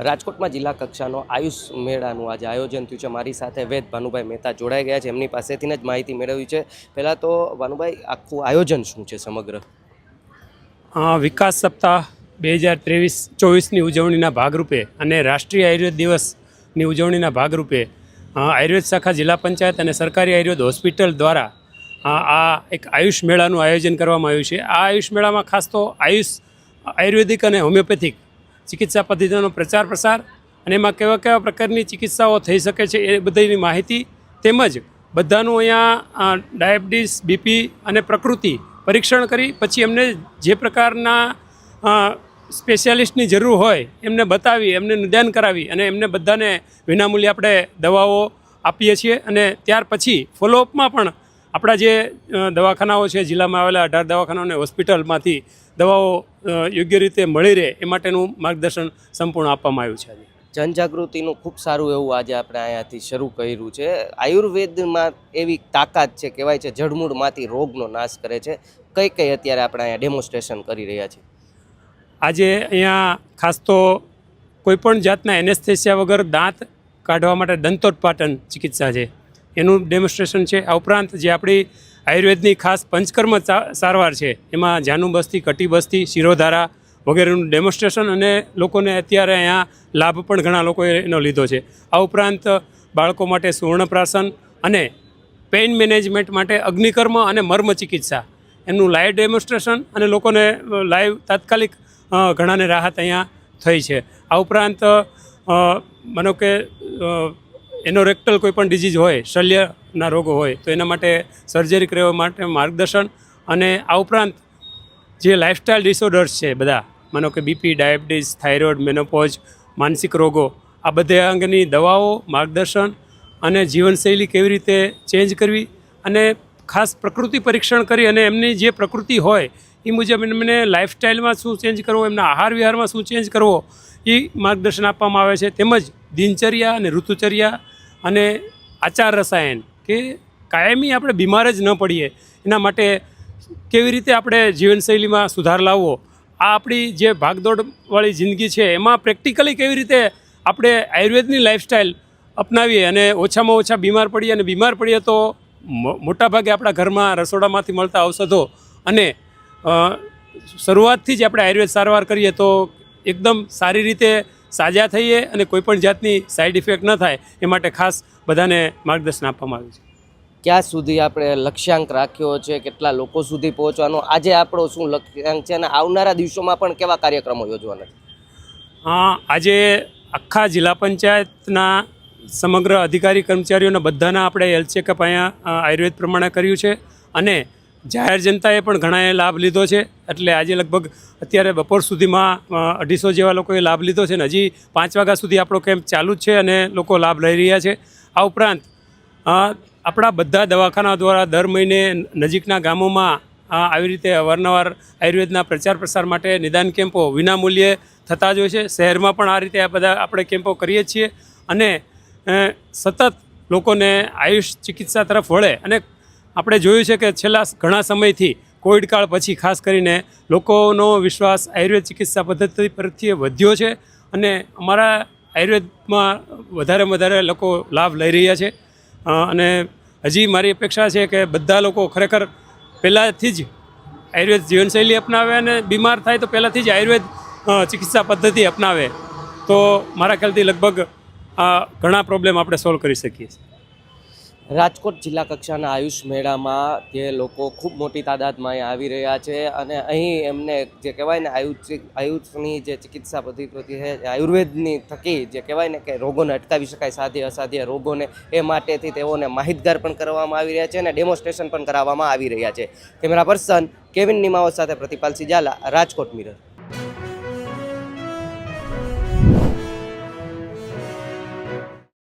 રાજકોટમાં જિલ્લા કક્ષાનો આયુષ મેળાનું આજે આયોજન થયું છે। મારી સાથે વૈદ ભાનુભાઈ મહેતા જોડાઈ ગયા છે, એમની પાસેથી જ માહિતી મેળવી છે। પહેલાં તો ભાનુભાઈ, આખું આયોજન શું છે સમગ્ર? વિકાસ સપ્તાહ 2023-24ની ઉજવણીના ભાગરૂપે અને રાષ્ટ્રીય આયુર્વેદ દિવસની ઉજવણીના ભાગરૂપે આયુર્વેદ શાખા જિલ્લા પંચાયત અને સરકારી આયુર્વેદ હોસ્પિટલ દ્વારા આ એક આયુષ મેળાનું આયોજન કરવામાં આવ્યું છે। આ આયુષ મેળામાં ખાસ તો આયુર્વેદિક અને હોમિયોપેથિક ચિકિત્સા પદ્ધતિનો પ્રચાર પ્રસાર અને એમાં કેવા કેવા પ્રકારની ચિકિત્સાઓ થઈ શકે છે એ બધાની માહિતી, તેમજ બધાનું અહીંયા ડાયાબિટીસ, બીપી અને પ્રકૃતિ પરીક્ષણ કરી પછી એમને જે પ્રકારના સ્પેશિયાલિસ્ટની જરૂર હોય એમને બતાવી, એમને નિદાન કરાવી અને એમને બધાને વિનામૂલ્યે આપણે દવાઓ આપીએ છીએ। અને ત્યાર પછી ફોલોઅપમાં પણ આપણા જે દવાખાનાઓ છે, જિલ્લામાં આવેલા 18 દવાખાનાઓ અને હોસ્પિટલમાંથી દવાઓ યોગ્ય રીતે મળી રહે એ માટેનું માર્ગદર્શન સંપૂર્ણ આપવામાં આવ્યું છે। જનજાગૃતિનું ખૂબ સારું એવું આજે આપણે અહીંયાથી શરૂ કર્યું છે। આયુર્વેદમાં એવી તાકાત છે, કહેવાય છે જડમૂળમાંથી રોગનો નાશ કરે છે। કઈ કઈ અત્યારે આપણે અહીંયા ડેમોન્સ્ટ્રેશન કરી રહ્યા છીએ? આજે અહીંયા ખાસ તો કોઈપણ જાતના એનેસ્થેસિયા વગર દાંત કાઢવા માટે દંતોત્પાટન ચિકિત્સા છે એનું ડેમોન્સ્ટ્રેશન છે। આ ઉપરાંત જે આપણી આયુર્વેદની ખાસ પંચકર્મ સારવાર છે એમાં જાનુબસ્તી, કટિબસ્તી, શિરોધારા વગેરેનું ડેમોન્સ્ટ્રેશન અને લોકોને અત્યારે અહીંયા લાભ પણ ઘણા લોકોએ એનો લીધો છે। આ ઉપરાંત બાળકો માટે સુવર્ણપ્રાશન અને પેઇન મેનેજમેન્ટ માટે અગ્નિકર્મ અને મર્મ ચિકિત્સા એનું લાઈવ ડેમોન્સ્ટ્રેશન અને લોકોને લાઈવ તાત્કાલિક ઘણાને રાહત અહીંયા થઈ છે। આ ઉપરાંત માનો કે એનોરેક્ટલ કોઈપણ ડિઝીઝ હોય, શલ્યના રોગો હોય તો એના માટે સર્જરી કરવા માટે માર્ગદર્શન અને આ ઉપરાંત જે લાઇફસ્ટાઇલ ડિસઓર્ડર્સ છે બધા, માનો કે બીપી, ડાયાબિટીસ, થાઇરોઇડ, મેનોપોઝ, માનસિક રોગો, આ બધા અંગેની દવાઓ, માર્ગદર્શન અને જીવનશૈલી કેવી રીતે ચેન્જ કરવી અને ખાસ પ્રકૃતિ પરીક્ષણ કરી અને એમની જે પ્રકૃતિ હોય એ મુજબ એમને લાઇફસ્ટાઇલમાં શું ચેન્જ કરવો, એમના આહાર વિહારમાં શું ચેન્જ કરવો એ માર્ગદર્શન આપવામાં આવે છે। તેમજ દિનચર્યા અને ઋતુચર્યા અને આચાર રસાયણ કે કાયમી આપણે બીમાર જ ન પડીએ એના માટે કેવી રીતે આપણે જીવનશૈલીમાં સુધાર લાવવો, આ આપણી જે ભાગદોડવાળી જિંદગી છે એમાં પ્રેક્ટિકલી કેવી રીતે આપણે આયુર્વેદની લાઇફસ્ટાઇલ અપનાવીએ અને ઓછામાં ઓછા બીમાર પડીએ, અને બીમાર પડીએ તો મોટાભાગે આપણા ઘરમાં રસોડામાંથી મળતા ઔષધો અને શરૂઆતથી જ આપણે આયુર્વેદ સારવાર કરીએ તો એકદમ સારી રીતે સાજા થઈએ અને કોઈપણ જાતની સાઈડ ઇફેક્ટ ન થાય એ માટે ખાસ બધાને માર્ગદર્શન આપવામાં આવ્યું છે। ક્યાં સુધી આપણે લક્ષ્યાંક રાખ્યો છે, કેટલા લોકો સુધી પહોંચવાનો આજે આપણો શું લક્ષ્યાંક છે અને આવનારા દિવસોમાં પણ કેવા કાર્યક્રમો યોજવાના છે? આજે આખા જિલ્લા પંચાયતના સમગ્ર અધિકારી કર્મચારીઓના બધાના આપણે હેલ્થ ચેકઅપ અહીંયા આયુર્વેદ પ્રમાણે કર્યું છે અને જાહેર જનતાએ પણ ઘણાએ લાભ લીધો છે। એટલે આજે લગભગ અત્યારે બપોર સુધીમાં 250 જેવા લોકોએ લાભ લીધો છે અને હજી 5 વાગ્યા સુધી આપણો કેમ્પ ચાલુ જ છે અને લોકો લાભ લઈ રહ્યા છે। આ ઉપરાંત આપણા બધા દવાખાના દ્વારા દર મહિને નજીકના ગામોમાં આવી રીતે અવારનવાર આયુર્વેદના પ્રચાર પ્રસાર માટે નિદાન કેમ્પો વિનામૂલ્યે થતા જ હોય છે। શહેરમાં પણ આ રીતે આ બધા આપણે કેમ્પો કરીએ છીએ અને સતત લોકોને આયુષ ચિકિત્સા તરફ વળે। અને આપણે જોયું છે કે છેલ્લા ઘણા સમયથી કોવિડ કાળ પછી ખાસ કરીને લોકોનો વિશ્વાસ આયુર્વેદ ચિકિત્સા પદ્ધતિ પરથી વધ્યો છે અને અમારા આયુર્વેદમાં વધારે લોકો લાભ લઈ રહ્યા છે। અને હજી મારી અપેક્ષા છે કે બધા લોકો ખરેખર પહેલાંથી જ આયુર્વેદ જીવનશૈલી અપનાવે અને બીમાર થાય તો પહેલાંથી જ આયુર્વેદ ચિકિત્સા પદ્ધતિ અપનાવે તો મારા ખ્યાલથી લગભગ ઘણા પ્રોબ્લેમ આપણે સોલ્વ કરી શકીએ છીએ। રાજકોટ જિલ્લા કક્ષાના આયુષ મેળામાં જે લોકો ખૂબ મોટી તાદાદમાં અહીં આવી રહ્યા છે અને અહીં એમને જે કહેવાય ને આયુષની જે ચિકિત્સા પદ્ધતિ છે, આયુર્વેદની થકી જે કહેવાય ને કે રોગોને અટકાવી શકાય, સાધ્ય અસાધ્ય રોગોને, એ માટેથી તેઓને માહિતગાર પણ કરવામાં આવી રહ્યા છે અને ડેમોન્સ્ટ્રેશન પણ કરાવવામાં આવી રહ્યા છે। કેમેરા પર્સન કેવિન નિમાવો સાથે પ્રતિપાલ સિજાલા, રાજકોટ મિરર।